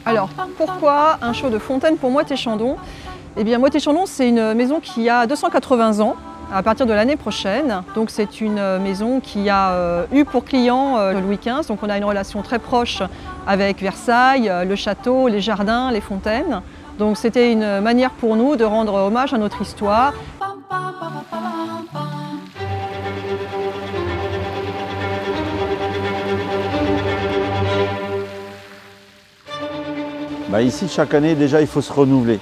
Alors, pourquoi un show de fontaine pour Moët-et-Chandon? Eh bien, Moët-et-Chandon, c'est une maison qui a 280 ans à partir de l'année prochaine. Donc, c'est une maison qui a eu pour client Louis XV. Donc, on a une relation très proche avec Versailles, le château, les jardins, les fontaines. Donc, c'était une manière pour nous de rendre hommage à notre histoire. Ici, chaque année, déjà, il faut se renouveler.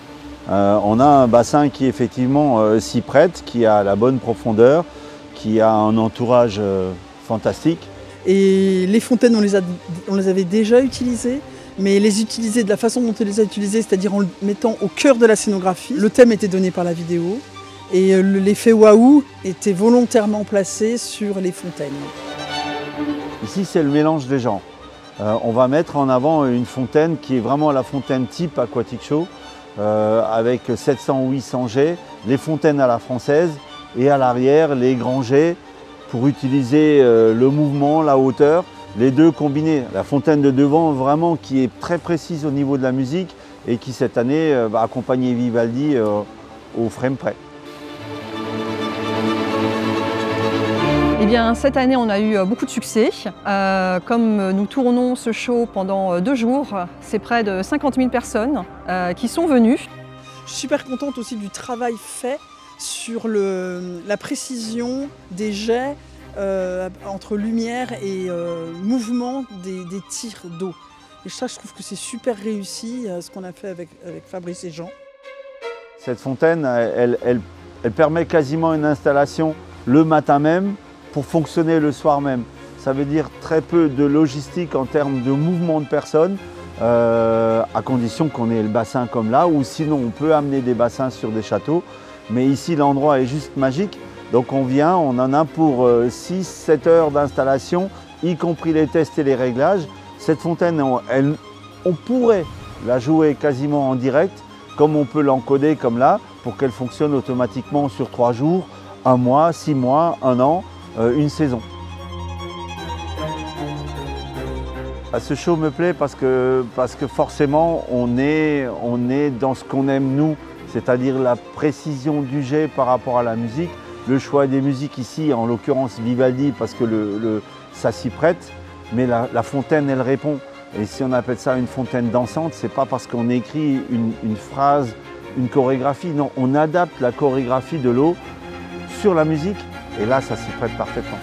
On a un bassin qui, effectivement, s'y prête, qui a la bonne profondeur, qui a un entourage fantastique. Et les fontaines, on les avait déjà utilisées, mais les utiliser de la façon dont on les a utilisées, c'est-à-dire en le mettant au cœur de la scénographie. Le thème était donné par la vidéo et l'effet waouh était volontairement placé sur les fontaines. Ici, c'est le mélange des genres. On va mettre en avant une fontaine qui est vraiment la fontaine type Aquatic Show, avec 700 ou 800 jets, les fontaines à la française et à l'arrière les grands jets pour utiliser le mouvement, la hauteur, les deux combinés. La fontaine de devant vraiment qui est très précise au niveau de la musique et qui cette année va accompagner Vivaldi au frame près. Eh bien, cette année, on a eu beaucoup de succès. Comme nous tournons ce show pendant 2 jours, c'est près de 50 000 personnes qui sont venues. Je suis super contente aussi du travail fait sur la précision des jets entre lumière et mouvement des tirs d'eau. Et ça, je trouve que c'est super réussi ce qu'on a fait avec Fabrice et Jean. Cette fontaine, elle permet quasiment une installation le matin même, pour fonctionner le soir même. Ça veut dire très peu de logistique en termes de mouvement de personnes, à condition qu'on ait le bassin comme là, ou sinon on peut amener des bassins sur des châteaux. Mais ici, l'endroit est juste magique. Donc on vient, on en a pour 6-7 heures d'installation, y compris les tests et les réglages. Cette fontaine, on pourrait la jouer quasiment en direct, comme on peut l'encoder comme là, pour qu'elle fonctionne automatiquement sur 3 jours, 1 mois, 6 mois, 1 an. Une saison. Ce show me plaît parce que forcément on est dans ce qu'on aime nous, c'est-à-dire la précision du jet par rapport à la musique, le choix des musiques ici, en l'occurrence Vivaldi parce que ça s'y prête, mais la fontaine elle répond. Et si on appelle ça une fontaine dansante, c'est pas parce qu'on écrit une phrase, une chorégraphie, non, on adapte la chorégraphie de l'eau sur la musique. Et là, ça s'y prête parfaitement.